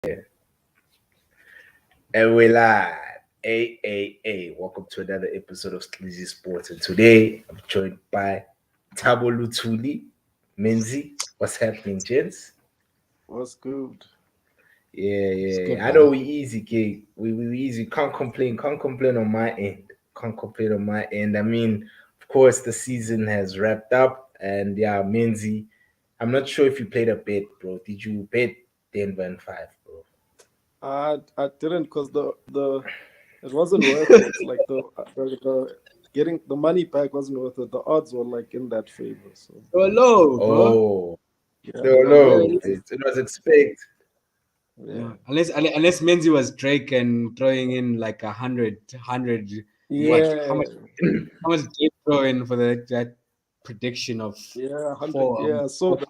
And we're live. Hey. Welcome to another episode of Sleazy Sports. And today I'm joined by Tabo Lutuli, Menzi. What's happening, gents? What's good? Yeah, It's yeah. good, I know man. we easy, kid. We easy. Can't complain. Can't complain on my end. Can't complain on my end. I mean, of course, the season has wrapped up. And yeah, Menzi, I'm not sure if you played a bet, bro. Did you bet Denver and 5, bro? I didn't because the it wasn't worth it. Like the getting the money back wasn't worth it. The odds were like in that favor. So They were low, bro. Oh, yeah, no, They were no. very low. It was expected. yeah, Yeah. Unless Menzi was Drake and throwing in like 100, what? How yeah, much? How much did he throw in for that prediction of yeah. 100. four? Yeah, so that.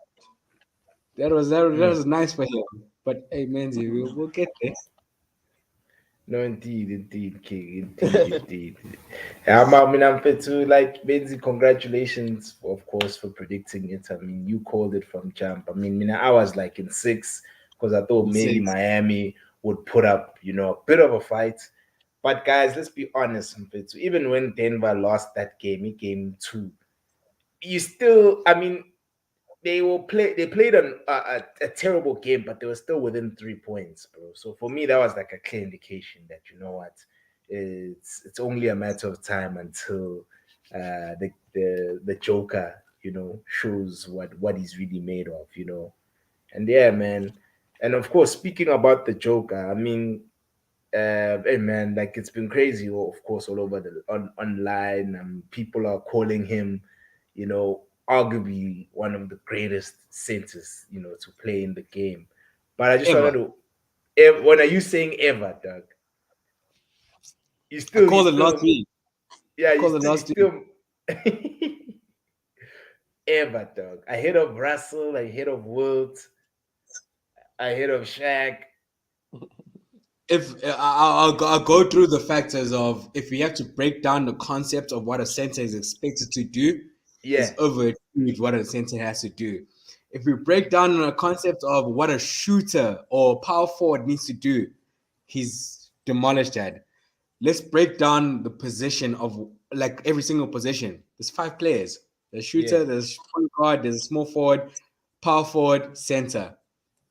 That was nice for him. But hey, Menzi, we'll get there. No, indeed, King, indeed. I mean, I'm fit to like Benzi. Congratulations, of course, for predicting it. I mean, you called it from jump. I was like in 6 because I thought maybe Six. Miami would put up, a bit of a fight. But guys, let's be honest, Mfethu. Even when Denver lost that game, game 2, you still, I mean, they played a terrible game, but they were still within 3 points, bro. So for me, that was like a clear indication that you know what, it's only a matter of time until the Joker, shows what he's really made of. And yeah, man. And of course, speaking about the Joker, I mean, hey man, like it's been crazy, of course, all over the online. People are calling him, arguably one of the greatest centers, to play in the game. But I just wanted Ever. to, when are you saying ever, Doug? I You called it last still, week. yeah, I called it you last week. still, ever, Doug. Ahead of Russell, ahead of Wilt, ahead of Shaq. If I'll go through the factors of if we have to break down the concept of what a center is expected to do, Yeah, is overachieved what a center has to do. If we break down the concept of what a shooter or power forward needs to do, he's demolished that. Let's break down the position of like every single position. There's 5 players. There's yeah, shooter, there's point guard, there's a small forward, power forward, center.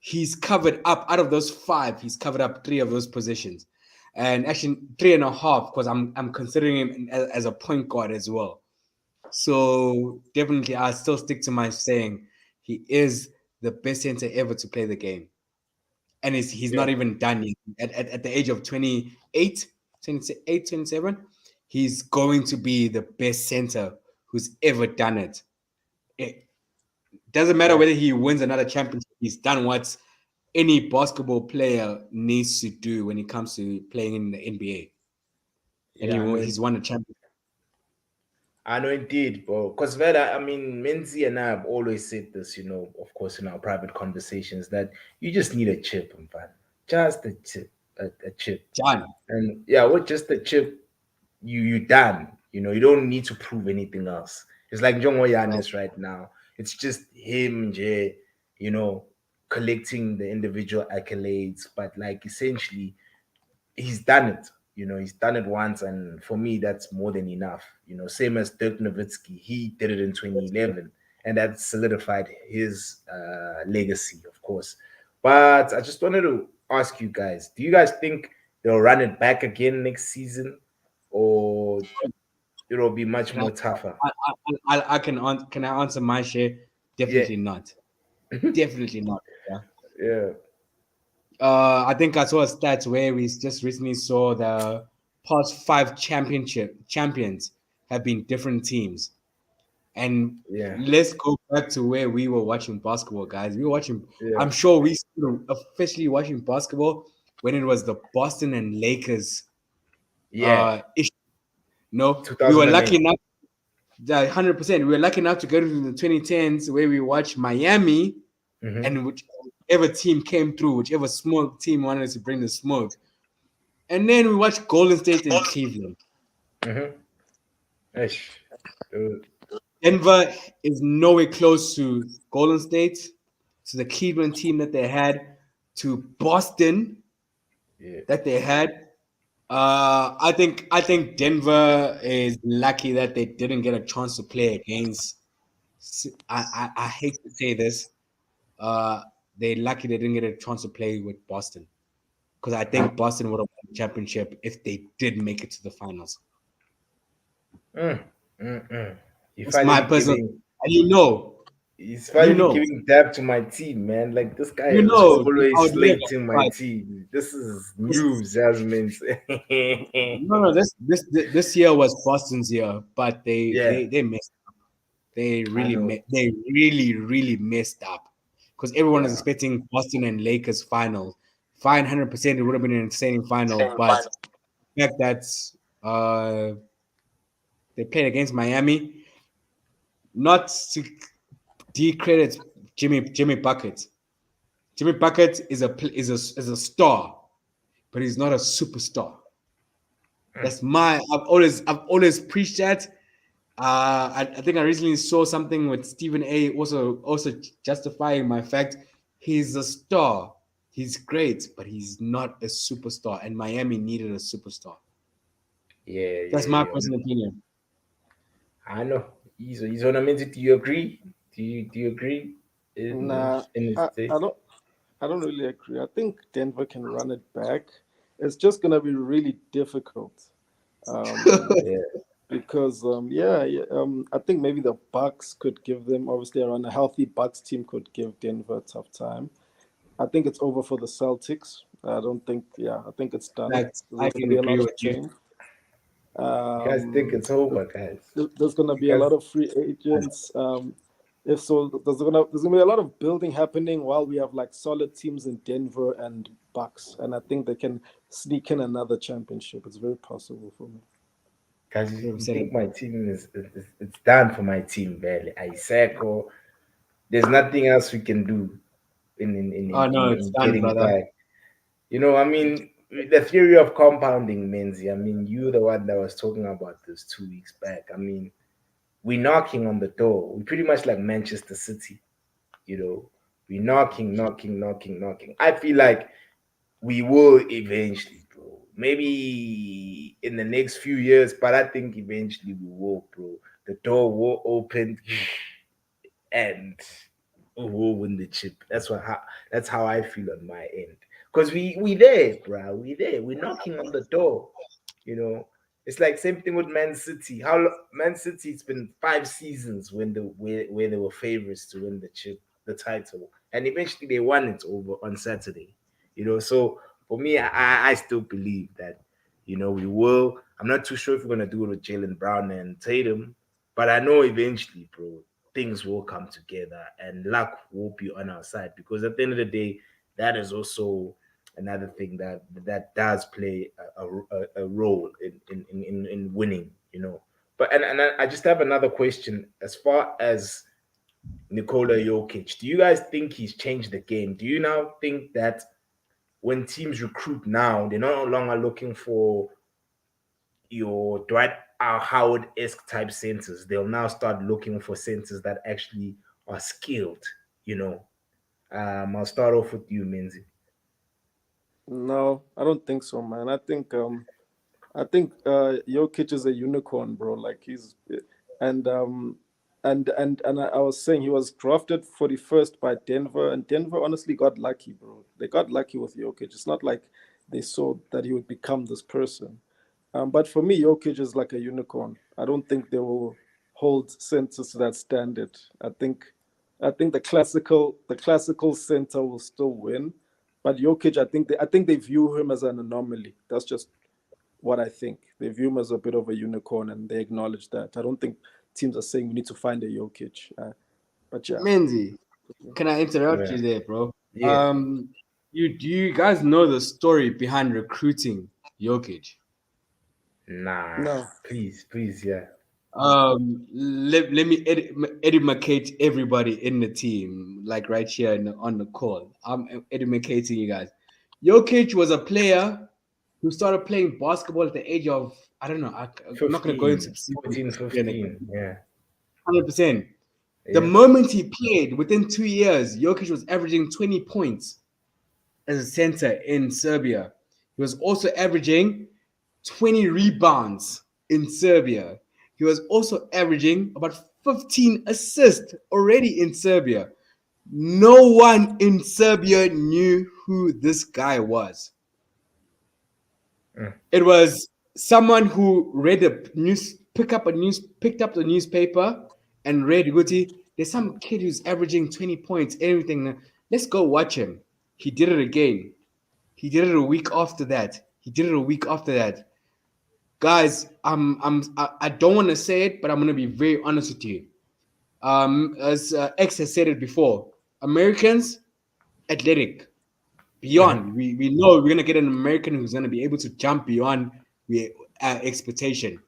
He's covered up out of those 5. He's covered up 3 of those positions, and actually 3.5 because I'm considering him as a point guard as well. So definitely, I still stick to my saying he is the best center ever to play the game, and he's yeah. not even done yet. At the age of 28, 27, he's going to be the best center who's ever done it. It doesn't matter Yeah. whether he wins another championship. He's done what any basketball player needs to do when it comes to playing in the NBA, and Yeah, I know. he's won a championship. I know indeed, bro. Because Vela, I mean, Menzi and I have always said this, of course, in our private conversations, that you just need a chip, man. Just a chip, a chip. Done. And yeah, with just a chip, you done. You don't need to prove anything else. It's like Jongo Right. Yanis right now. It's just him, Jay, you know, collecting the individual accolades, but like essentially he's done it. He's done it once, and for me, that's more than enough. Same as Dirk Nowitzki, he did it in 2011, and that solidified his legacy, of course. But I just wanted to ask you guys: do you guys think they'll run it back again next season, or it'll be much Can I, more tougher? I can I answer my share? Yeah, Definitely not. Definitely not. Yeah. yeah, I think I saw a stats where we just recently saw the past 5 champions have been different teams. And yeah, let's go back to where we were watching basketball, guys. We were watching. yeah, I'm sure we started officially watching basketball when it was the Boston and Lakers yeah. issue. No, we were lucky 2008. enough. 100%. We were lucky enough to go to the 2010s where we watched Miami, Mm-hmm. and whichever team came through, whichever smoke team wanted to bring the smoke. And then we watched Golden State and Cleveland. Mm-hmm. Ish. Dude. Denver is nowhere close to Golden State, to the Cleveland team that they had. to Boston Yeah. that they had. I think Denver is lucky that they didn't get a chance to play against. I hate to say this. Uh, they're lucky they didn't get a chance to play with Boston because I think Boston would have won the championship if they did make it to the finals. Mm, mm. You That's my finally personal. giving And you know, he's you finally know, giving dab to my team, man. Like this guy you is know, I always would never. slating my But team. This is this is news, Jasmine. no. This year was Boston's year, but they Yeah, they they messed. They I really know. they really messed up because everyone is Yeah. expecting Boston and Lakers final. Fine, 100%, it would have been an insane final, but the fact that uh, they played against Miami, not to decredit Jimmy Bucket. Jimmy Bucket is a star, but he's not a superstar. I've always preached that. I think I recently saw something with Stephen A. Also justifying my fact. He's a star. He's great, but he's not a superstar. And Miami needed a superstar. Yeah, That's yeah, my yeah. personal opinion. I know. He's on a minute. Do you agree? Do you agree Nah, in his I, day? I don't I don't really agree. I think Denver can run it back. It's just gonna be really difficult. Um, Yeah. because I think maybe the Bucks could give them, obviously around a healthy Bucks team could give Denver a tough time. I think it's over for the Celtics. I think it's done. That There's I going to can be a agree lot with of you. change. You guys think Um, it's over, guys? there's going to You be a guys lot of free agents. If so, there's going to be a lot of building happening while we have like solid teams in Denver and Bucks, and I think they can sneak in another championship. It's very possible for me. Guys, you 100% think my agree. team is it's done for my team, barely. Isako, there's nothing else we can do Oh no, it's in done, getting brother. back. I mean, the theory of compounding, Menzi. I mean, you the one that was talking about this 2 weeks back. I mean, we're knocking on the door. We're pretty much like Manchester City. You know, we're knocking. I feel like we will eventually, bro. Maybe in the next few years, but I think eventually we will, bro. The door will open and we'll win the chip. That's how I feel on my end. Cause we there, bro. We there. We're knocking on the door. You know, it's like same thing with Man City. Man City? It's been 5 seasons where they were favorites to win the chip, the title, and eventually they won it over on Saturday. So for me, I still believe that we will. I'm not too sure if we're gonna do it with Jalen Brown and Tatum, but I know eventually, bro, things will come together and luck will be on our side because at the end of the day, that is also another thing that does play a role in winning. But I just have another question as far as Nikola Jokic. Do you guys think he's changed the game? Do you now think that when teams recruit now, they're no longer looking for your Dwight Howard esque type centers? They'll now start looking for centers that actually are skilled. You know, I'll start off with you, Minzy. No, I don't think so, man. I think Jokic is a unicorn, bro. Like and I was saying he was drafted 41st by Denver, and Denver honestly got lucky, bro. They got lucky with Jokic. It's not like they saw that he would become this person. But for me, Jokic is like a unicorn. I don't think they will hold centers to that standard. I think the classical center will still win, but Jokic, I think they view him as an anomaly. That's just what I think. They view him as a bit of a unicorn, and they acknowledge that. I don't think teams are saying we need to find a Jokic. But yeah, Menzi, can I interrupt Yeah, you there, bro? yeah. Do you guys know the story behind recruiting Jokic? Nah, no, please, yeah. Let me educate everybody in the team, like right here on the call. I'm educating you guys. Jokic was a player who started playing basketball at the age of, I don't know. I'm not going to go into 15, 14, 15. Yeah, 100%. The yeah. moment he played, within 2 years, Jokic was averaging 20 points as a center in Serbia. He was also averaging 20 rebounds in Serbia. He was also averaging about 15 assists already in Serbia. No one in Serbia knew who this guy was. Mm. It was someone who read the news, picked up the newspaper and read Guti. There's some kid who's averaging 20 points, everything. Let's go watch him. He did it again. He did it a week after that. He did it a week after that. Guys, I don't want to say it, but I'm gonna be very honest with you. As X has said it before, Americans athletic Mhm. beyond. We know we're gonna get an American who's gonna be able to jump beyond the expectation.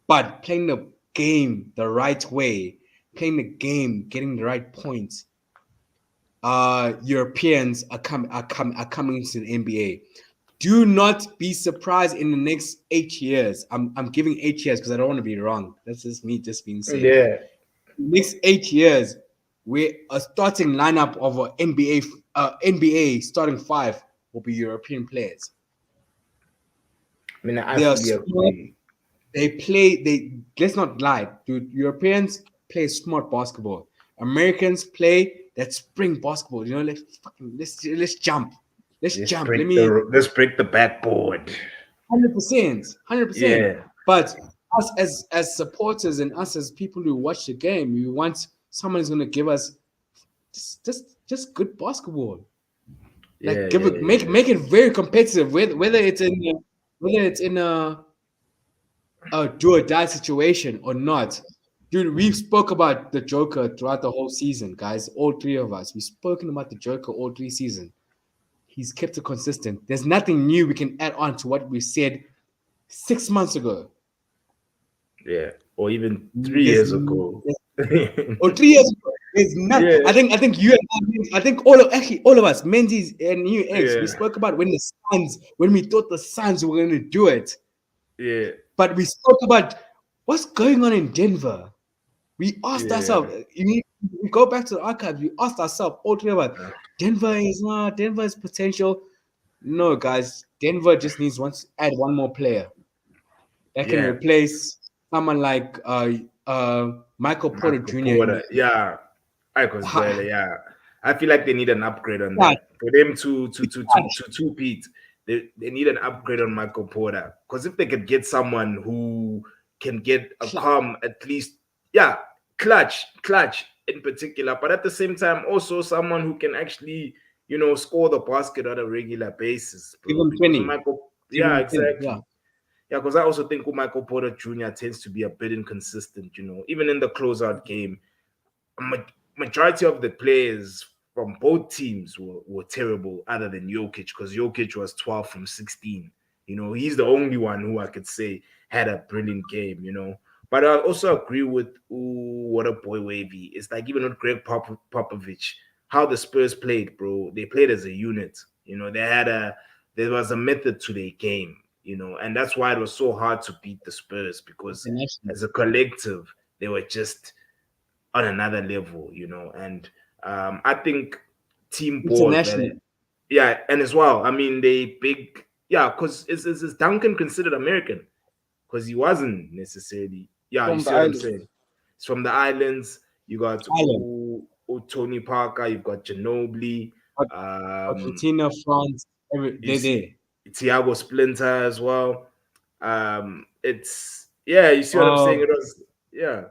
But playing the game the right way, playing the game, getting the right points, Europeans are coming into the NBA. Do not be surprised in the next 8 years. I'm giving 8 years because I don't want to be wrong. That's just me just being safe. Yeah. Next 8 years, we a starting lineup of an NBA starting five will be European players. I mean, I They are fully smart. agree. They play. They let's not lie, dude. Europeans play smart basketball. Americans play that spring basketball. You know, let's jump. Let's jump. Let me Let's break the backboard. 100%, 100%. Yeah. But us as supporters and us as people who watch the game, we want someone who's gonna give us just good basketball. Yeah, Like give yeah, it yeah. make it very competitive. Whether it's in a do or die situation or not. Dude, we spoke about the Joker throughout the whole season, guys. All three of us. We've spoken about the Joker all three seasons. He's kept it consistent. There's nothing new we can add on to what we said 6 months ago. Yeah. Or even three There's, years ago. or 3 years ago. There's not. Yeah. I think you and I think all of us, Menzies and you X, we Yeah. spoke about when we thought the Suns were gonna do it. Yeah. But we spoke about what's going on in Denver. We asked Yeah. ourselves, we go back to the archives, we asked ourselves, all three of us, Denver is potential. No, guys, Denver just needs to add one more player that can Yeah. replace someone like Michael Porter Marco Jr. Porter. Yeah. I was Ha- there. Yeah. I feel like they need an upgrade on Clutch, that. For them to clutch, two-peat, they need an upgrade on Michael Porter. Because if they could get someone who can get a clutch. calm, at least, yeah, clutch in particular, but at the same time, also someone who can actually, score the basket on a regular basis, Give bro. him Because 20. Michael, Give yeah, him 20. Yeah. exactly. Yeah, because I also think Michael Porter Jr. tends to be a bit inconsistent, even in the closeout game. Majority of the players from both teams were terrible, other than Jokic, because Jokic was 12 from 16. He's the only one who I could say had a brilliant game. But I also agree with what a boy Wavy. It's like even with Greg Popovich, how the Spurs played, bro. They played as a unit. There was a method to their game. And that's why it was so hard to beat the Spurs because International. as a collective, they were just on another level. And I think team ball, International. yeah, and as well, I mean, they big, yeah, because is Duncan considered American? Because he wasn't necessarily, yeah, you From the see what I'm island. saying? It's from the islands. You got Island. Tony Parker, you've got Ginobili, um, Argentina, France, you they're see there. Thiago Splinter as well. It's yeah, you see what I'm saying? Uh, It was yeah,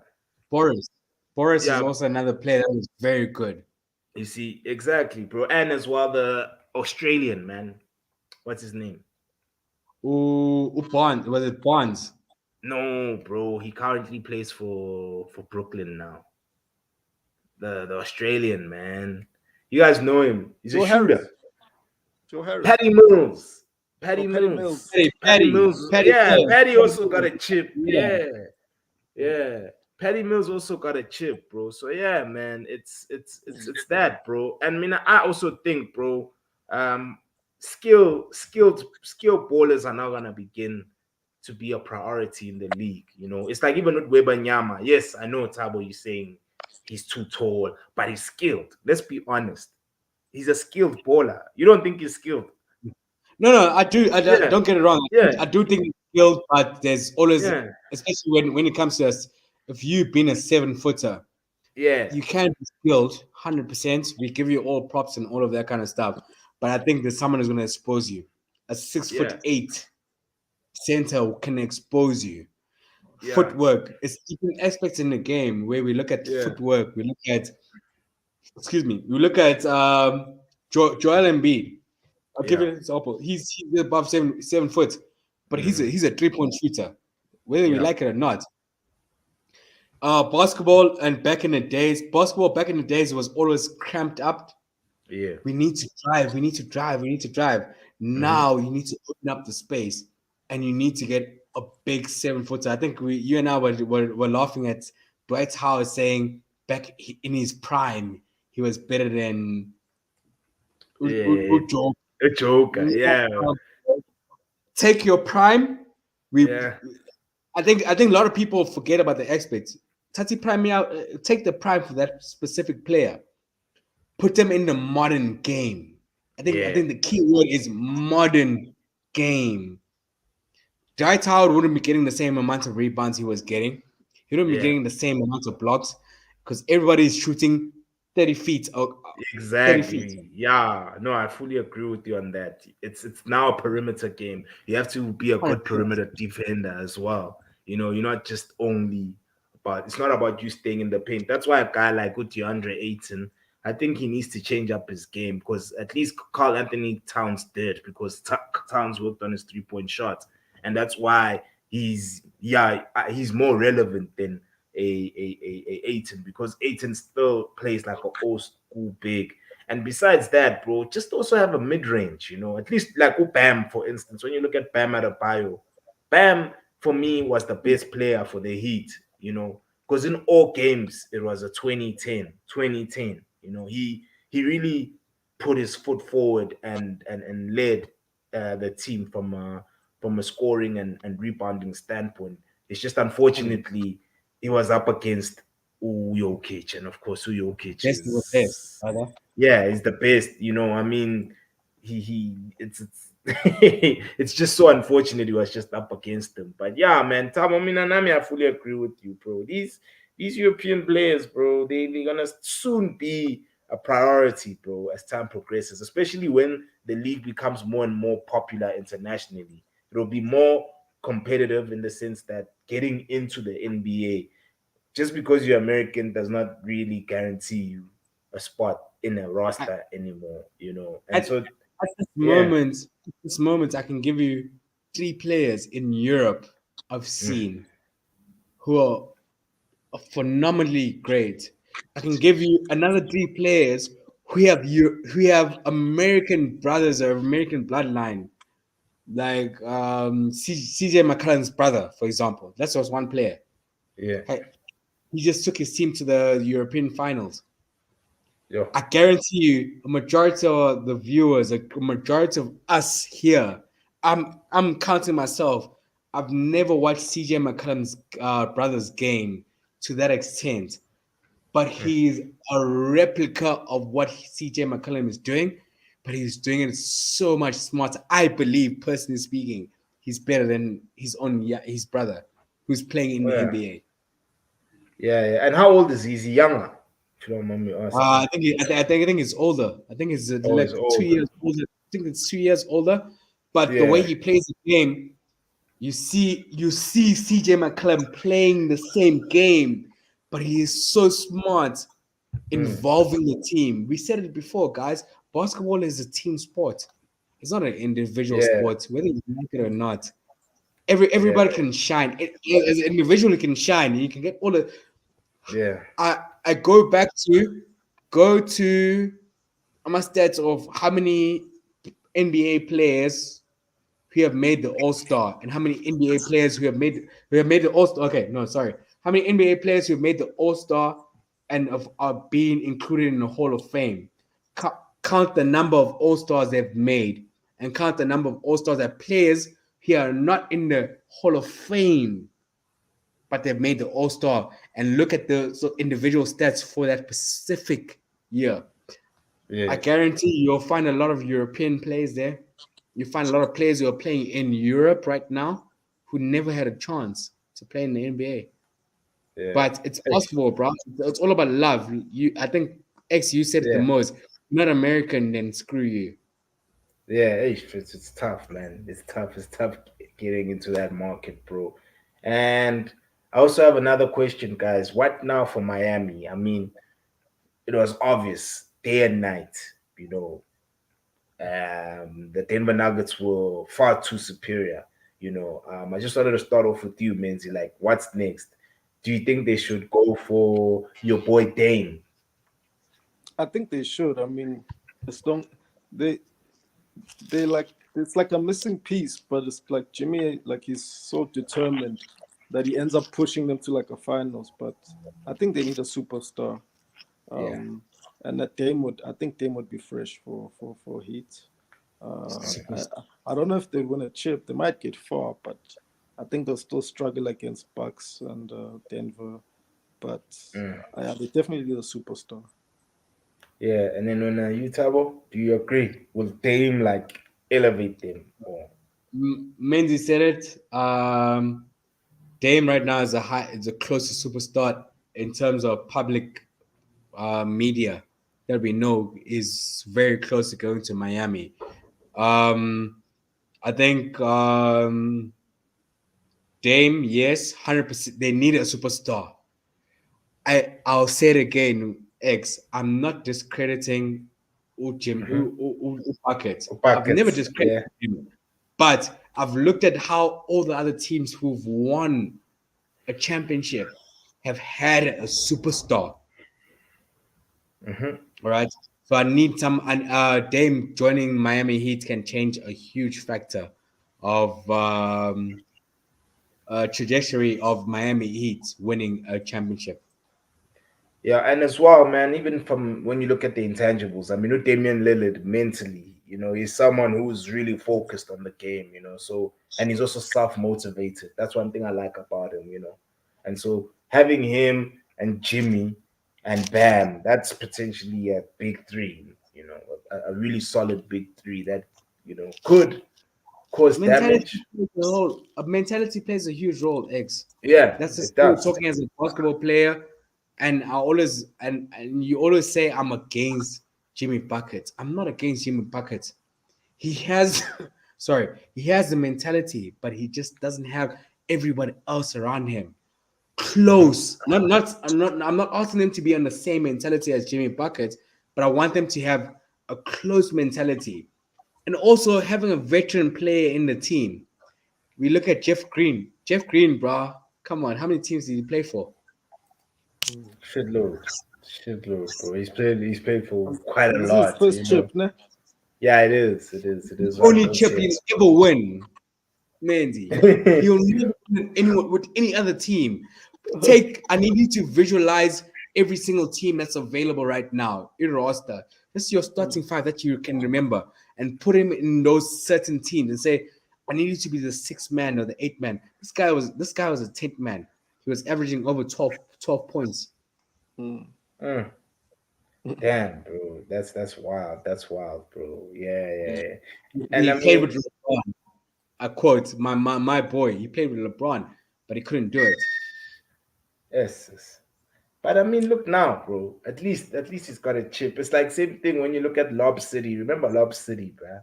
Boris. Boris is yeah. also another player that was very good. You see, exactly, bro. And as well, the Australian man. What's his name? Bonds. Was it Bonds? No, bro. He currently plays for Brooklyn now. The Australian man. You guys know him. He's a Joe Harris. shooter. Joe Harris. Patty Mills. Oh, Patty Patty Mills. Mills. Patty Mills. Patty Yeah, Mills. Patty Patty also got Mills. a chip. Yeah. Yeah. Yeah. Patty Mills also got a chip, bro. So yeah, man, it's that, bro. And I mean, I also think, bro, um, skilled ballers are now gonna begin to be a priority in the league. It's like even with Webanyama. Yes, I know Tabo, you're saying he's too tall, but he's skilled. Let's be honest. he's a skilled baller. You don't think he's skilled? No, I do. Yeah, Don't get it wrong. yeah, I do think it's skilled, but there's always, yeah, especially when it comes to us, if you've been a 7-footer, yeah, you can be skilled 100%. We give you all props and all of that kind of stuff. But I think there's someone who's going to expose you. A six yeah, foot eight center can expose you. yeah, Footwork is different aspects in the game where we look at yeah, footwork. We look at, excuse me, we look at Joel Embiid. I'll give you yeah. an example. He's above 7 foot, but Hmm. he's a 3-point shooter, whether we Yeah, like it or not. Basketball back in the days was always cramped up. yeah. We need to drive. We need to drive. We need to drive. Hmm. Now you need to open up the space, and you need to get a big 7-footer. I think you and I were laughing at Dwight Howard saying in his prime he was better than Yeah. Ujo. A joker. Yeah, Take your prime. We yeah, I think a lot of people forget about the aspects. Tati prime me out. Take the prime for that specific player. Put them in the modern game. I yeah, think the key word is modern game. Dwight Howard wouldn't be getting the same amount of rebounds he was getting. He wouldn't be yeah. getting the same amount of blocks because everybody is shooting 30 feet or 30 feet. Exactly. Yeah. No, I fully agree with you on that. It's now a perimeter game. You have to be a good 100%. perimeter defender as well. You're not just only about it's not about you staying in the paint. That's why a guy like DeAndre Ayton, I think he needs to change up his game because at least Carl Anthony Towns did because Towns worked on his 3-point shot. And that's why he's more relevant than a Aiton because Aiton still plays like an old school big. And besides that, bro, just also have a mid range, at least like Bam, for instance. When you look at Bam Adebayo, Bam for me was the best player for the Heat, because in all games it was a 2010, 2010. He really put his foot forward and led the team from a scoring and rebounding standpoint. It's just unfortunately he was up against Jokic, and of course, Jokic Best of the best, is brother. yeah, he's the best. I mean, he it's just so unfortunate he was just up against them. But yeah, man, Tamo Minanami, I fully agree with you, bro. These European players, bro, they're gonna soon be a priority, bro, as time progresses, especially when the league becomes more and more popular internationally. It'll be more competitive in the sense that getting into the NBA just because you're American does not really guarantee you a spot in a At, roster anymore, And at, so, at yeah, this moment, I can give you 3 players in Europe I've mm, seen who are phenomenally great. I can give you another 3 players who have American brothers or American bloodline, like CJ McCollum's brother, for example. That's just one player. yeah, Hey, he just took his team to the European finals. yo, I guarantee you, a majority of the viewers, a majority of us here, I'm counting myself. I've never watched CJ McCollum's brother's game to that extent, but mm, he's a replica of what CJ McCollum is doing, but he's doing it so much smarter. I believe, personally speaking, he's better than his brother, who's playing in oh, the yeah, NBA. yeah. And how old is he? Is he younger? If you don't mind me asking. I think it's older. I think it's Oh, he's like two older. years older. I think it's 2 years older. But the way Yeah, he plays the game, you see CJ McCollum playing the same game, but he is so smart mm, involving the team. We said it before, guys. Basketball is a team sport. It's not an individual yeah, sport, whether you like it or not. yeah, Everybody can shine. As an individual, you can shine. You can get all the. yeah, I go to my stats of how many NBA players who have made the All Star and how many NBA players who have made the All Star. Okay, no, sorry. How many NBA players who have made the All Star and are being included in the Hall of Fame? Count the number of All Stars they've made and count the number of All Stars that players who are not in the Hall of Fame, but they've made the All Star, and look at the individual stats for that specific year. I Yes. guarantee you'll find a lot of European players there. You find a lot of players who are playing in Europe right now who never had a chance to play in the NBA. Yeah. But it's possible, bro. It's all about love. I think X, you said it the Yeah. most. You're not American, then screw you. Yeah, it's tough, man. It's tough. It's tough getting into that market, bro. And I also have another question, guys. What now for Miami? I mean, it was obvious day and night. You know, the Denver Nuggets were far too superior. I just wanted to start off with you, Menzi. Like, what's next? Do you think they should go for your boy Dame? I think they should. I mean, as long they they like it's like a missing piece, but it's like Jimmy, like he's so determined that he ends up pushing them to like a finals. But I think they need a superstar. Yeah. Um, and that Dame would, I think Dame would be fresh for Heat. Uh, I I don't know if they win a chip. They might get far, but I think they'll still struggle against Bucks and Denver. But Mm. they definitely need a superstar. Yeah, and then when you Tabo, do you agree? Will Dame like elevate them? Or Menzi said it. Dame right now is the closest superstar in terms of public media that we know is very close to going to Miami. Um, I think Dame, yes, 100%. They need a superstar. I'll say it again, X. I'm not discrediting mm-hmm. Bucket. I've never Buckets? discredited Yeah. him, but I've looked at how all the other teams who've won a championship have had a superstar. Mm-hmm. All right. So I need some, and Dame joining Miami Heat can change a huge factor of trajectory of Miami Heat winning a championship. Yeah, and as well, man, even from when you look at the intangibles, I mean, with Damian Lillard mentally, he's someone who's really focused on the game, so, and he's also self motivated. That's one thing I like about him. And so having him and Jimmy and Bam, that's potentially a big three, a really solid big three that, could cause damage. Mentality plays a huge role, X. Yeah, That's just it me does. talking as a basketball player. And I always and you always say I'm against Jimmy Bucket. I'm not against Jimmy Bucket. He has sorry, he has the mentality, but he just doesn't have everybody else around him Mhm. close. I'm not asking them to be on the same mentality as Jimmy Bucket, but I want them to have a close mentality. And also having a veteran player in the team. We look at Jeff Green. Jeff Green, bro. Come on, how many teams did he play for? Shitload. Shitload, bro. He's played for quite a And this is his lot. first chip, ne? Yeah, it is. It is. It The is one only could chip say. he'll ever win, Mandy. He'll never win anyone with any other team. I need you to visualize every single team that's available right now in roster. This is your starting five that you can remember and put him in those certain teams and say, I need you to be the sixth man or the eighth man. This guy was a tenth man. He was averaging over 12 points. Mm. Mm, damn, bro. That's wild. That's wild, bro. Yeah, yeah, yeah. And And he I played mean, with LeBron. I quote my boy. He played with LeBron, but he couldn't do it. yes, yes. But I mean, look now, bro. At least he's got a chip. It's like same thing when you look at Lob City. Remember Lob City, bro?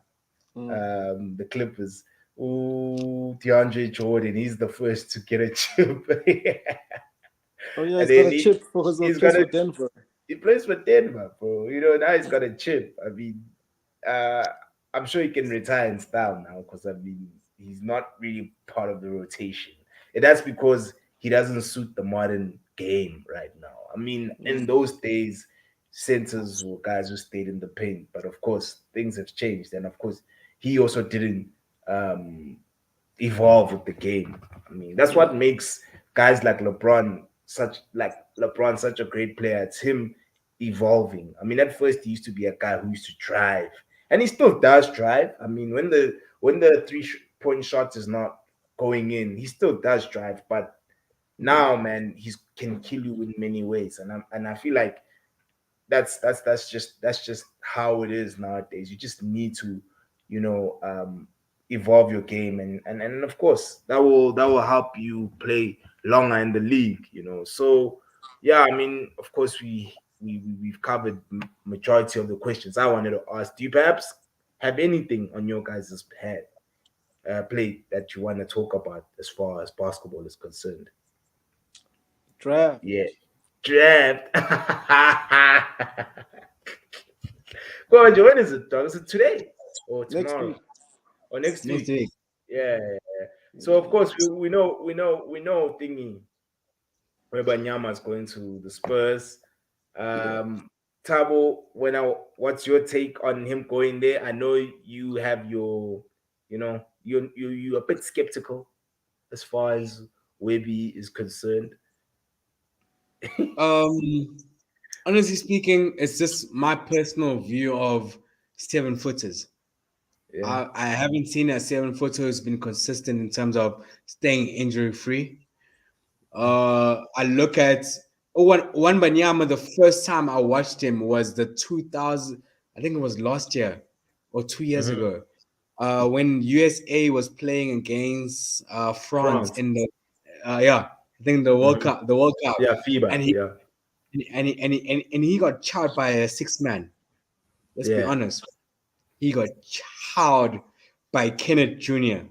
Mm. The Clippers. Ooh, DeAndre Jordan. He's the first to get a chip. Oh yeah, And he's got then a chip for his he's place got for a Denver. he plays for Denver, bro. Now he's got a chip. I mean, uh, I'm sure he can retire in style now because I mean he's not really part of the rotation. And that's because he doesn't suit the modern game right now. I mean, in Mm. those days, centers were guys who stayed in the paint, but of course things have changed, and of course he also didn't um, evolve with the game. I mean, that's what Mm. makes guys like LeBron such a great player. It's him evolving. I mean, at first he used to be a guy who used to drive, and he still does drive. I mean, when the point shot is not going in, he still does drive. But Mhm. now, man, he can kill you in many ways, and I feel like that's just how it is nowadays. You just need to, you know, evolve your game, and of course that will help you play longer in the league. You know, so yeah, I mean, of course we've covered majority of the questions I wanted to ask. Do you perhaps have anything on your guys' head plate that you want to talk about as far as basketball is concerned? Draft Yeah, draft. Go on, Joe. When is it, dog? Is it today or next tomorrow week. or next Next week? week. Yeah. So of course we know thingy where Banyama's going to the Spurs. Yeah. Tabo, what's your take on him going there? I know you have your, you're a bit skeptical as far as Webby is concerned. Um, Honestly speaking, it's just my personal view of 7 footers. Yeah. I haven't seen a 7 footer who's been consistent in terms of staying injury free. I look at one Banyama. The first time I watched him was the 2000. I think it was last year or 2 years Hmm. ago, when USA was playing against France France. in the yeah, I think the World Hmm. Cup, Yeah, FIBA. and he Yeah. and he got chowed by a 6 man. Let's be Yeah. honest, he got chowed by Kenneth Jr.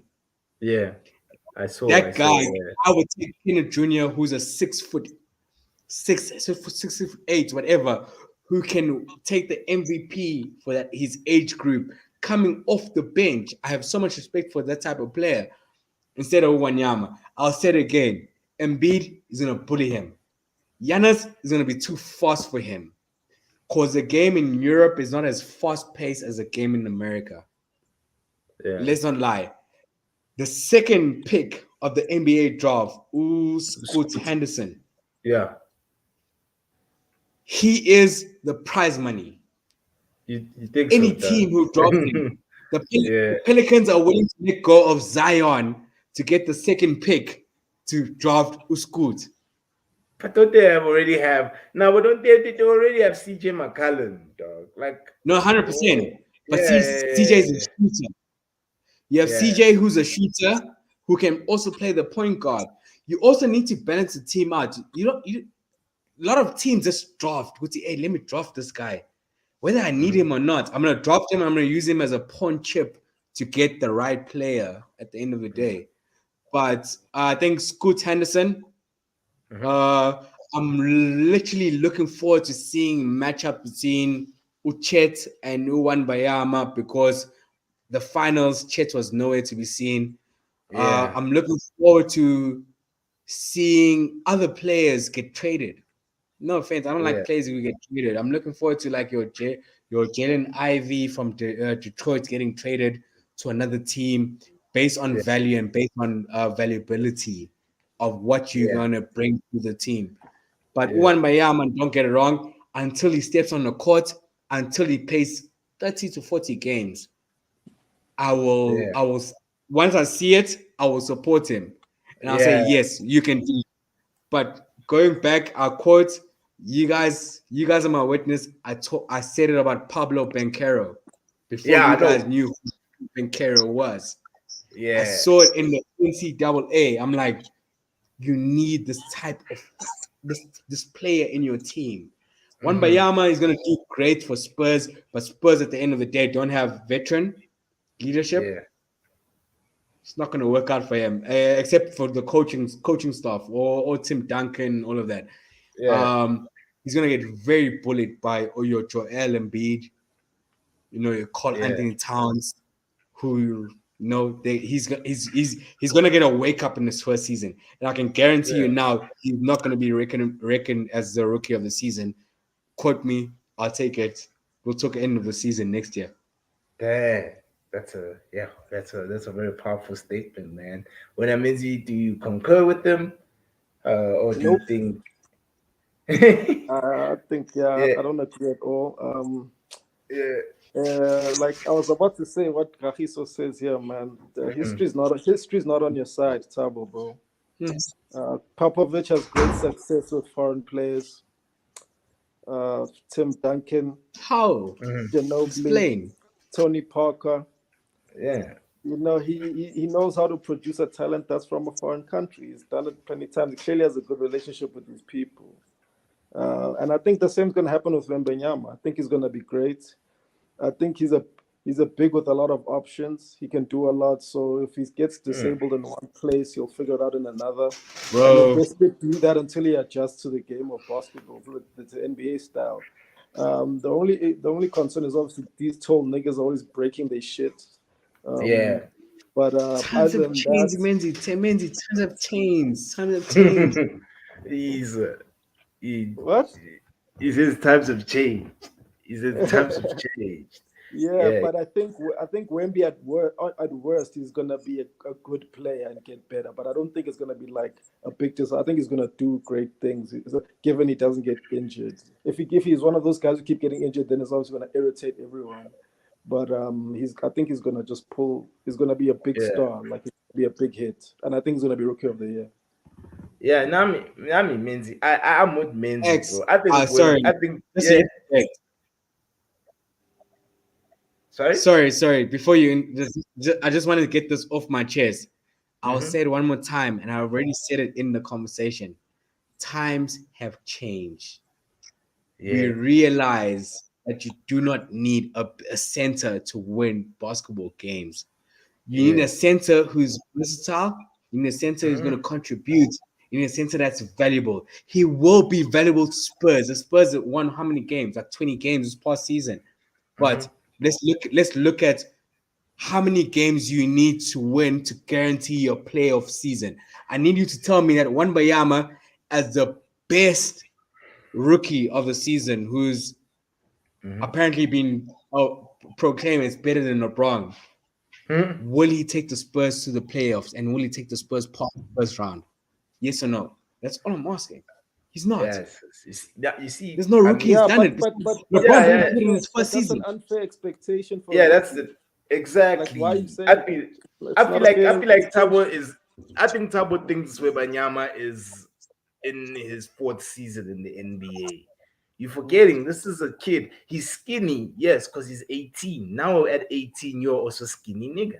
Yeah. I That guy, saw. Yeah. I would take Kenneth Jr., who's a 6 foot 6'8", whatever, who can take the MVP for that his age group coming off the bench. I have so much respect for that type of player instead of Wanyama. I'll say it again. Embiid is gonna bully him. Giannis is gonna be too fast for him. Because the game in Europe is not as fast paced as the game in America. Yeah. Let's not lie. The second pick of the NBA draft, Scoot Scoot. Henderson, Yeah. he is the prize money. You think so, Any dog? team who drops him, Yeah. the Pelicans are willing to let go of Zion to get the second pick to draft Uskut. But don't they already have now? But don't they already have CJ McCollum, dog? Like, No, oh, 100%. But yeah, CJ is a shooter. You have yeah, CJ, who's a shooter, who can also play the point guard. You also need to balance the team out. A lot of teams just draft. Would say, hey, let me draft this guy. Whether I need mhm, him or not, I'm gonna draft him. I'm gonna use him as a pawn chip to get the right player at the end of the mhm, day. But I think Scoot Henderson, mhm. uh, I'm literally looking forward to seeing matchup between Uchet and Uwan Bayama because the finals, Chet was nowhere to be seen. Yeah, I'm looking forward to seeing other players get traded. No offense, I don't yeah, like players who get traded. I'm looking forward to like your Jalen Ivy from Detroit getting traded to another team based on yeah, value and based on valuability of what you're yeah, gonna bring to the team. But yeah, Uwan Bayama, don't get it wrong, until he steps on the court, until he plays 30 to 40 games, yeah, I will once I see it, I will support him. And I'll say, yeah, yes, you can do. But going back, our quote, you guys are my witness. I said it about Pablo Bencaro before yeah. you I guys know. knew who Bencaro was. I Yeah, saw it in the NCAA. I'm like, you need this type of this player in your team. One hmm, Bayama is gonna do great for Spurs, but Spurs at the end of the day don't have veteran leadership. yeah, It's not going to work out for him, except for the coaching staff or Tim Duncan, all of that. yeah, Um, he's going to get very bullied by your Joel Embiid, your Carl yeah, Anthony Towns, who he's going to get a wake up in his first season, and I can guarantee you yeah. now he's not going to be reckoned as the rookie of the season. Quote me, I'll take it. We'll talk end of the season next year. Damn. That's a very powerful statement, man. When Amenzi, do you concur with them, or do you Nope. think? I think yeah, Yeah, I don't agree at all. yeah, Like I was about to say what Rahiso says here, man. The mhm, history's not on your side, Tabo, bro. Hmm. Popovich has great success with foreign players. Tim Duncan, How? Mhm. Ginobili, Explain. Tony Parker. Yeah. He knows how to produce a talent that's from a foreign country. He's done it plenty times. He clearly has a good relationship with these people. And I think the same is going to happen with Wembenyama. I think he's going to be great. I think he's a big with a lot of options. He can do a lot. So if he gets Mm. disabled in one place, he'll figure it out in another. And he'll Bro, basically do that until he adjusts to the game of basketball, the NBA style. The only concern is obviously these tall niggas are always breaking their shit. Um, Yeah. but times other have than that, changed, Menzi. Menzi, times have changed. Times have changed. He's he, what? he says times have changed. He says times have changed. Yeah, Yeah. but I think Wemby at worst he's gonna be a good player and get better. But I don't think it's gonna be like a big deal. I think he's gonna do great things, given he doesn't get injured. If he's one of those guys who keep getting injured, then it's obviously gonna irritate everyone. But I think he's gonna just pull. He's gonna be a big Yeah. star, like he's gonna be a big hit, and I think he's gonna be rookie of the year. Yeah. Nami Menzi. I'm with Menzi, X. bro. I think Sorry. I think Just yeah. to interject. Sorry? Sorry. Before you, I just wanted to get this off my chest. I'll Mm-hmm. say it one more time, and I already said it in the conversation. Times have changed. We Yeah. realize that you do not need a center to win basketball games. You need Yeah. a center who's versatile. You need a center who's going Mm-hmm. to contribute. You need a center that's valuable. He will be valuable to Spurs. The Spurs that won how many games? Like 20 games this past season. Mm-hmm. But let's look at how many games you need to win to guarantee your playoff season. I need you to tell me that Bayama as the best rookie of the season, who's Mm-hmm. apparently been proclaimed as better than LeBron, Mm-hmm. will he take the Spurs to the playoffs and will he take the Spurs past the first round? Yes or no? That's all I'm asking. He's not. Yes. You see, There's no I rookie mean, who's Yeah, done but it. but but but yeah, LeBron that's an didn't yeah, do it in unfair his but first that's an season. unfair expectation for a yeah. That's rookie. it. Like, why are you Exactly. saying that? It's not a I fair feel like expectation. I think Tabo thinks Webanyama is in his fourth season in the NBA. You're Mhm. forgetting this is a kid. He's skinny, yes, because he's 18. Now at 18, you're also skinny, nigga.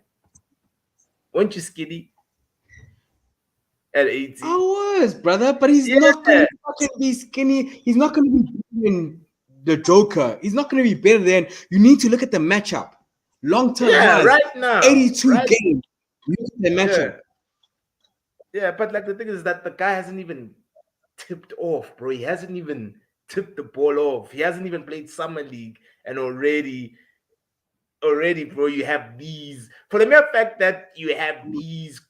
Weren't you skinny at I 18? was, brother, but he's not gonna Yeah, fucking be skinny. He's not gonna be better than the Joker. He's not gonna be better than. You need to look at the matchup, long term yeah, wise. right now. 82 Right. games. Look at the matchup. Yeah. Yeah, but like the thing is that the guy hasn't even tipped off, bro. He hasn't even tipped the ball off. He hasn't even played summer league, and already, bro, you have these. For the mere fact that you have these,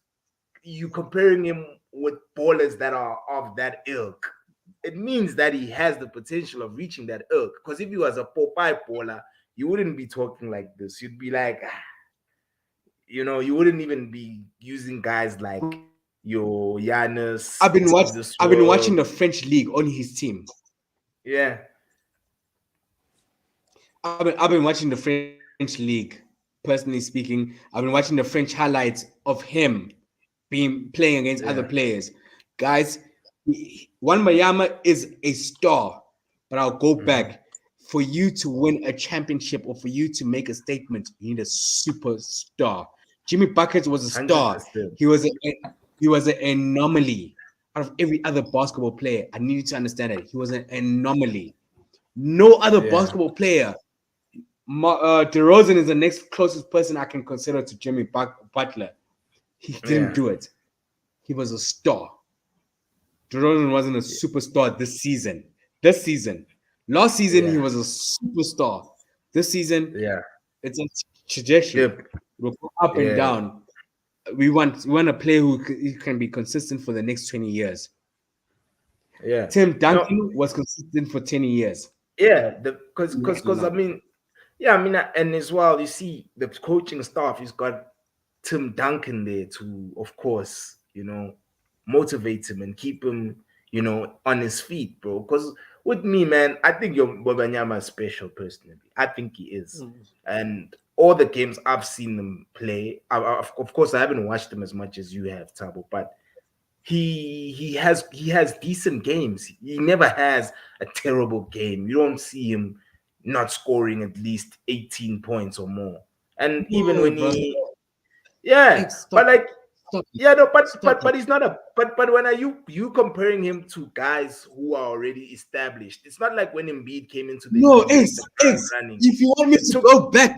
you comparing him with ballers that are of that ilk, it means that he has the potential of reaching that ilk. Because if he was a Popeye baller, you wouldn't be talking like this. You'd be like, you wouldn't even be using guys like your Giannis of this I've been watching world. the French league on his team. Yeah, I've been watching the French league. Personally speaking, I've been watching the French highlights of him being playing against other yeah, players. Guys, Juan Mayama is a star, but I'll go hmm, back. For you to win a championship or for you to make a statement, you need a superstar. Jimmy Buckets was a hundred star. percent. He was an anomaly out of every other basketball player. I need you to understand that he was an anomaly. No other Yeah, basketball player. DeRozan is the next closest person I can consider to Jimmy Butler. He didn't yeah, do it. He was a star. DeRozan wasn't a superstar this season. Last season he yeah, was a superstar. This season, yeah. it's a trajectory. Dip. It will go up and Yeah, down. We want a player who can be consistent for the next 20 years. yeah. Tim No, Duncan was consistent for 20 years. yeah. The Lucky because I enough. mean, yeah, I mean, and as well, you see the coaching staff. He's got Tim Duncan there to, of course, motivate him and keep him, on his feet, bro. Because with me, man, I think your Bobanyama is special personally. I think he is, Mhm. and all the games I've seen them play, of course, I haven't watched them as much as you have, Tabo, but he has decent games. He never has a terrible game. You don't see him not scoring at least 18 points or more. And even No, when brother. yeah, Hey, but stop it. like, Stop it. yeah, no, but Stop but it. but he's not a but when are you comparing him to guys who are already established? It's not like when Embiid came into the No, league, he hit Ace, the ground Ace. running. If you want me It to took go back,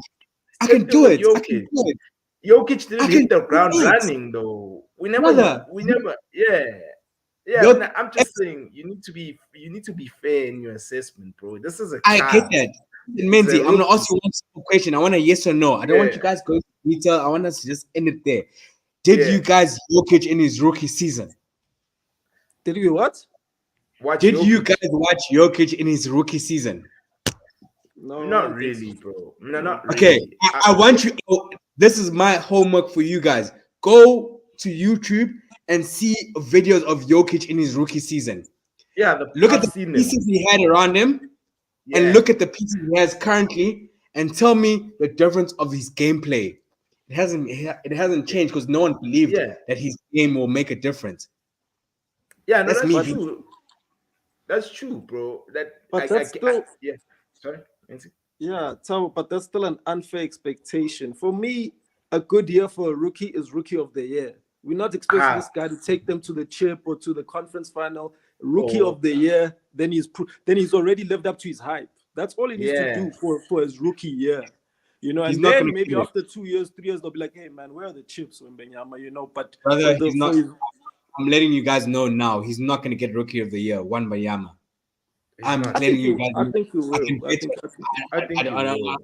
I can same thing do with it. I can Jokic. do it. Jokic I didn't can hit the do ground it, running though. brother. We never, yeah, yeah. Look, I'm just saying you need to be fair in your assessment, bro. This is a I get child. that. And It's a Menzi, I'm gonna rookie. ask you one simple question. I want a yes or no. I don't want you Yeah, guys going to detail. I want us to just end it there. Did yeah. you guys Jokic in his rookie season? Did we what? Watch Did you Jokic. guys watch Jokic in his rookie season? No, I Not don't think so. really, bro. No, No. not Okay, really. I want you. Oh, this is my homework for you guys. Go to YouTube and see videos of Jokic in his rookie season. Yeah, Look at I've the seen them. pieces he had around him, and Yeah, look at the pieces he has currently, and tell me the difference of his gameplay. It hasn't changed because no one believed yeah, that his game will make a difference. yeah. No, That's that's me. But true. That's true, bro. That that's still yeah. Sorry, Nancy? yeah, so but that's still an unfair expectation. For me, a good year for a rookie is rookie of the year. We're not expecting Ah, this guy to take them to the chip or to the conference final. Rookie oh, of the year, then he's already lived up to his hype. That's all he needs to yeah, do for his rookie year. He's And not then gonna maybe get it, after 2 years, 3 years, they'll be like, hey man, where are the chips, Wembenyama? But brother. He's for not. his I'm letting you guys know now. He's not gonna get Rookie of the Year. One Bayama. he's I'm not. letting you guys I know. think you I will. can bet. I think I I, think I, you I, I, will.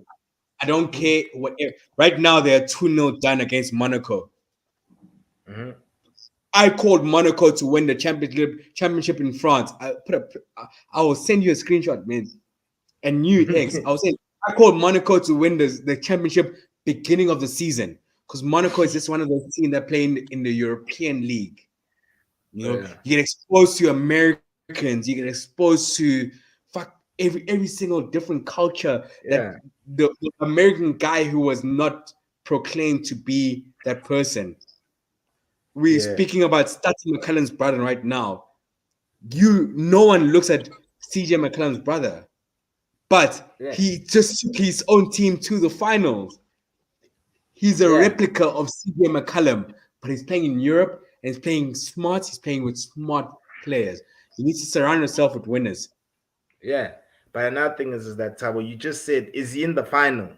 I don't care what. Right now they are 2-0 done against Monaco. Mhm. I called Monaco to win the championship in France. I will send you a screenshot, man. And you X. I was saying I called Monaco to win the championship beginning of the season because Monaco is just one of those teams that play in the European League. Yeah, You get exposed to Americans. You get exposed to fuck every single different culture that yeah, the American guy who was not proclaimed to be that person. We're yeah, speaking about Stati McCullum's brother right now. No one looks at CJ McCullum's brother, but yeah, he just took his own team to the finals. He's a yeah, replica of CJ McCullum, but he's playing in Europe and he's playing smart. He's playing with smart players. You need to surround yourself with winners. yeah. But another thing is that Tabo, you just said, is he in the final?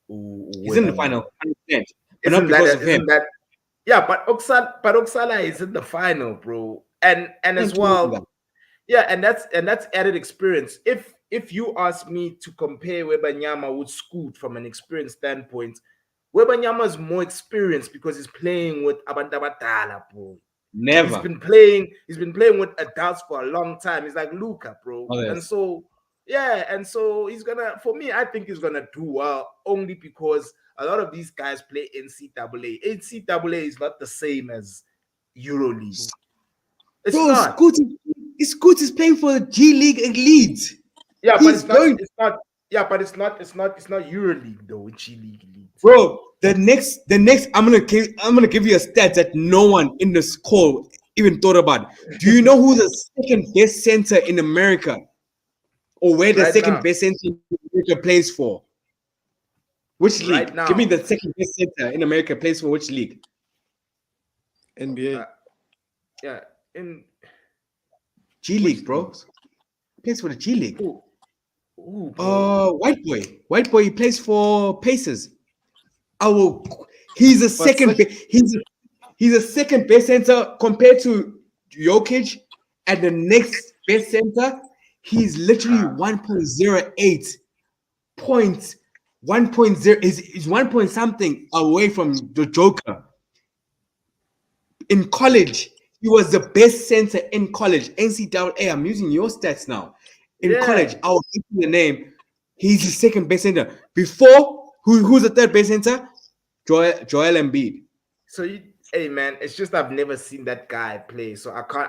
He's in the Webanyama. final, 100%, but not because of him. Isn't that yeah? But Oksala is in the final, bro. And I'm as telling you that. well, yeah, and that's added experience. If you ask me to compare Webanyama with Scoot from an experience standpoint, Webanyama is more experienced because he's playing with Abandabatala, bro. Never. He's been playing with adults for a long time. He's like Luca, bro. And Others. so yeah, and so he's gonna for me, I think he's gonna do well only because a lot of these guys play NCAA. NCAA is not the same as EuroLeague. It's Bro, not. Scoot is playing for the G League Elite. Yeah, but He's going, it's not yeah, but it's not EuroLeague though, it's G League Elite. bro. The next, I'm gonna give you a stat that no one in this call even thought about. Do you know who the second best center in America, or where the Right second now. best center in America plays for? Which Right league? Give me now. the second best center in America plays for which league? NBA. Uh, yeah, in G which League, bro. He plays for the G League. bro? White boy. He plays for Pacers. He's a But second. He's a second best center compared to Jokic, and the next best center, he's literally 1.08 points. 1.0 is 1 point something away from the Joker. In college, he was the best center in college. NCAA. I'm using your stats now. In college, Yeah. I'll give you the name. He's the second best center. Before, who's the third best center? Joel Embiid. So hey man, it's just I've never seen that guy play, so I can't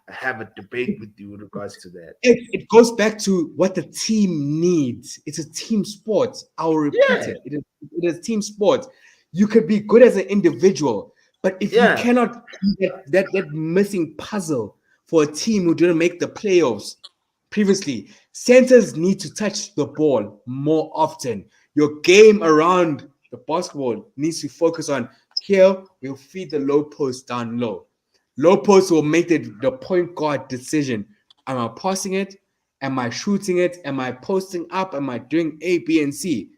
have a debate with you with regards to that. It goes back to what the team needs. It's a team sport. I'll repeat Yeah, it. It is a team sport. You could be good as an individual, But if you Yeah, cannot be that missing puzzle for a team who didn't make the playoffs previously, centers need to touch the ball more often. Your game around the basketball needs to focus on here, we'll feed the low post down low. Low post will make the point guard decision. Am I passing it? Am I shooting it? Am I posting up? Am I doing A, B, and C?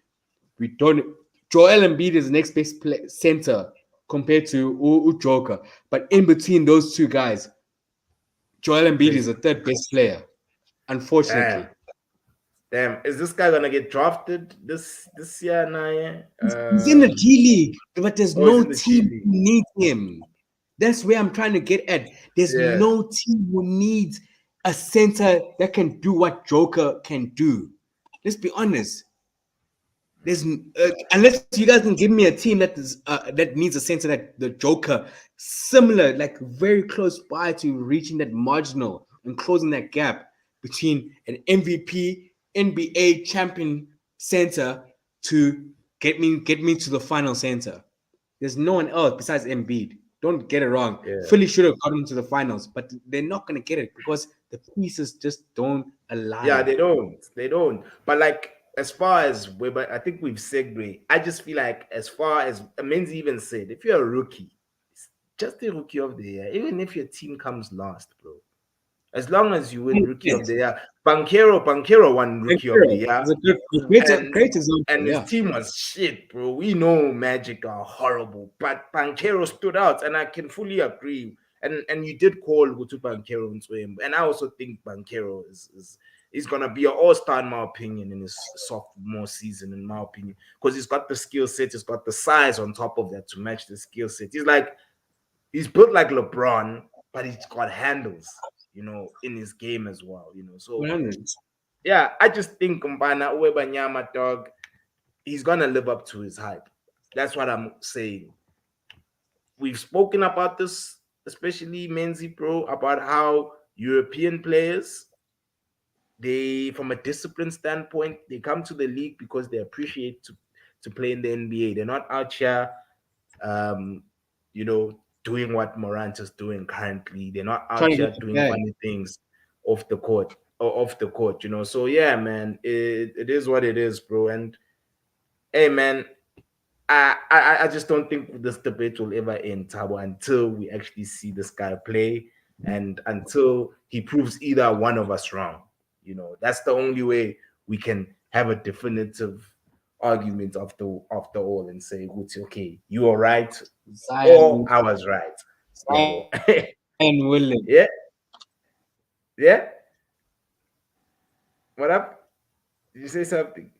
We don't. Joel Embiid is the next best center compared to Joker, but in between those two guys, Joel Embiid is the third best player. damn, Unfortunately, damn. Is this guy gonna get drafted this year now? Yeah? he's in the G League, but there's Oh, he's no in the G team League. who needs him. That's where I'm trying to get at. There's Yeah, no team who needs a center that can do what Joker can do. Let's be honest. There's unless you guys can give me a team that needs a center that the Joker similar, like very close by to reaching that marginal and closing that gap between an MVP, NBA champion center to get me to the final center. There's no one else besides Embiid. Don't get it wrong. yeah. Philly should have gotten to the finals, but they're not gonna get it because the pieces just don't Yeah, align. they don't. They don't. But like as far as Weber, I think we've segued. I just feel like as far as Menzi even said, if you're a rookie, it's just a rookie of the year, even if your team comes last, bro. As long as you win rookie of the year. Banquero won rookie of the year. It's a good, And great example. and his Yeah, team was shit, bro. We know Magic are horrible, but Banquero stood out, and I can fully agree. And you did call Gutu Banquero into him, and I also think Banquero is gonna be an all-star in my opinion in his sophomore season, in my opinion, because he's got the skill set, he's got the size on top of that to match the skill set. He's built like LeBron, but he's got handles, in his game as well, So 100. yeah, I just think Mbana Uwebanyama dog, he's gonna live up to his hype. That's what I'm saying. We've spoken about this, especially Menzi Pro, about how European players, they from a discipline standpoint, they come to the league because they appreciate to play in the NBA. They're not out here um, doing what Morant is doing currently. They're not out Trying to here get the doing bag. funny things off the court or off the court. So yeah, man, it is what it is, bro. And hey, man, I just don't think this debate will ever end, Tabo, until we actually see this guy play and until he proves either one of us wrong. That's the only way we can have a definitive argument of the all and say, okay, you are right or Zion, I was right. Yeah, boy. Zion Williams. Yeah, yeah. What up? Did you say something?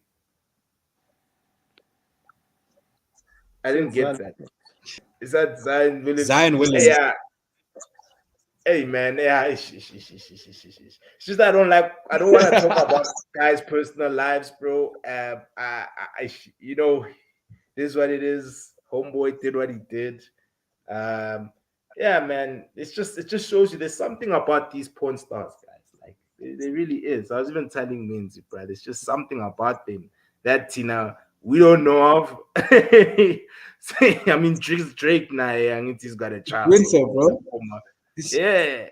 I didn't Said get Zion. that. Is that Zion Williams? Zion Hey, Williams. yeah. Hey man, yeah. It's just I don't want to talk about guys' personal lives, bro. This is what it is. Homeboy did what he did. Um, yeah, man. It just shows you there's something about these porn stars, guys. Like there really is. I was even telling Minzy, bro. There's just something about them that we don't know of. I mean, Drake now, yeah, and he's got a child. Winter, bro. It's, Yeah,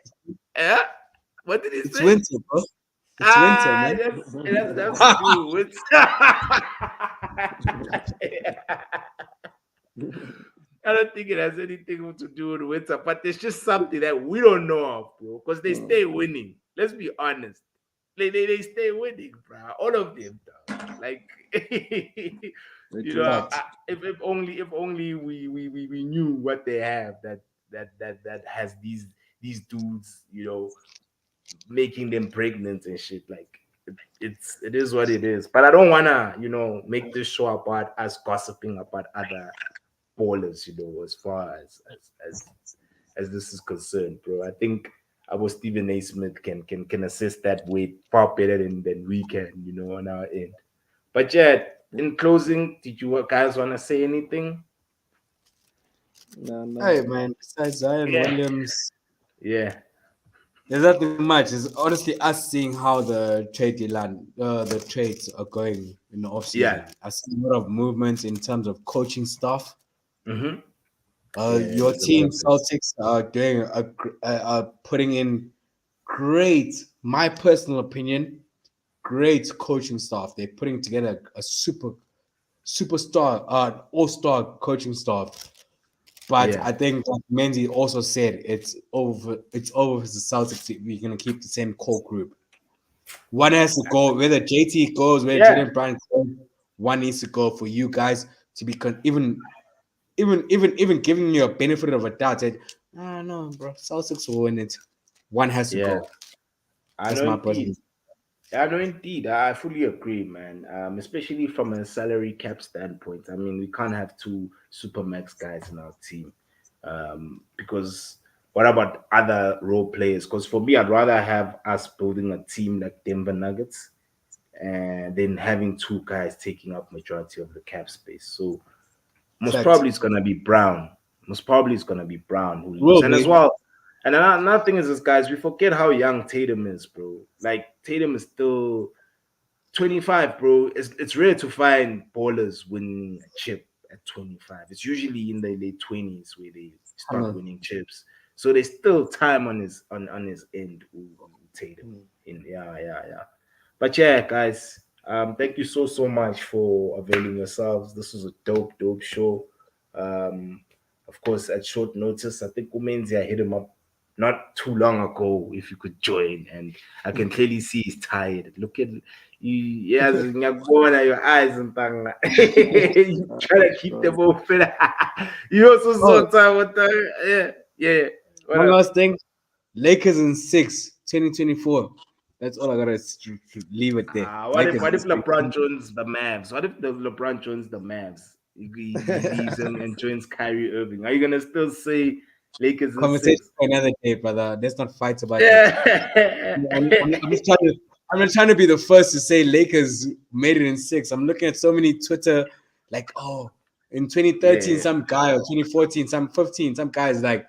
yeah. What did he it's say? winter, bro. It's winter, man. That's to do with. I don't think it has anything to do with winter, but there's just something that we don't know of, bro. Because they stay winning. Let's be honest. They stay winning, bro. All of them, dog. Like, Facts. if only we knew what they have that has these dudes, making them pregnant and shit. Like, it is what it is. But I don't wanna, make this show about us gossiping about other ballers, as far as this is concerned, bro. I think our Stephen A. Smith can assist that way far better than we can, on our end. But yeah, in closing, did you guys want to say anything? No. Hey, man. Besides Zion Yeah, Williams, yeah, there's nothing much. It's honestly us seeing how the trades are going in the off yeah. season. I see a lot of movements in terms of coaching staff. Mm-hmm. Yeah, Your that's team about it. Celtics are doing putting in great, my personal opinion, great coaching staff. They're putting together a superstar, all-star coaching staff. But Yeah, I think like Mendy also said it's over. It's over for the Celtics. We're gonna keep the same core group. One has to go. Whether JT goes, whether yeah, Jaden Brown goes, one needs to go for you guys to be even giving you a benefit of a doubt. That no, bro, Celtics will win it. One has to yeah. go. I That's know my indeed. personal. I know indeed. I fully agree, man. Especially from a salary cap standpoint. I mean, we can't have two supermax guys in our team. Because what about other role players? Because for me, I'd rather have us building a team like Denver Nuggets and then having two guys taking up majority of the cap space. So most Fact. probably it's gonna be Brown. Most probably it's gonna be Brown who leaves. Will And as be. well, and another thing is this, guys, we forget how young Tatum is, bro. Like Tatum is still 25, bro. It's rare to find ballers winning a chip at 25. It's usually in the late 20s where they I start know. winning chips. So there's still time on his end, Tatum. Mm. Yeah. But yeah, guys, thank you so much for availing yourselves. This was a dope show. Um, of course, at short notice, I think Umenzi, I hit him up not too long ago if you could join, and I can clearly see he's tired. Look at you, yes, ngiyakubona your eyes and thing. You try to keep Bro. them open. You also Oh, saw time with the yeah. What one up? last thing. Lakers in 6, 2024. That's all I gotta leave it there. What if Lakers in 6. LeBron joins the Mavs? What if the LeBron joins the Mavs? He leaves and joins Kyrie Irving. Are you gonna still say Lakers in Conversation six? for another day, brother. Let's not fight about it. Yeah. I'm just trying to. I'm not trying to be the first to say Lakers made it in 6. I'm looking at so many Twitter, like, oh, in 2013, yeah. some guy, or 2014, some 15, some guys like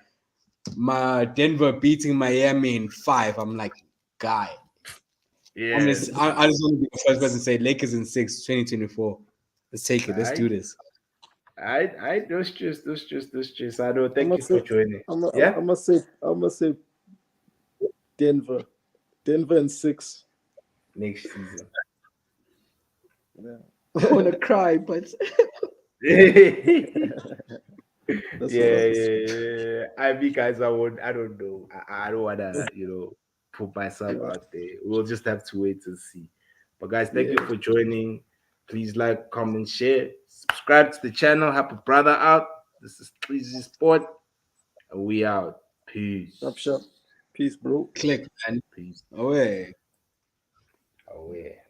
my Denver beating Miami in 5. I'm like, guy. Yes. I just want to be the first person to say Lakers in 6, 2024. Let's take it. Let's I do this. I those just. I know. I Thank you must for say, joining. Yeah. I must say, Denver, Denver in 6. Next season. Yeah, I want to cry, but yeah. that's what I was. Yeah. I mean, guys, I don't know. I don't wanna, put myself Yeah, out there. We'll just have to wait and see. But guys, thank you yeah. for joining. Please like, comment, share, subscribe to the channel. Help a brother out. This is Pleasy Sport, and we out. Sharp, Peace. sharp. Peace, bro. click, man. Peace. Away. Away.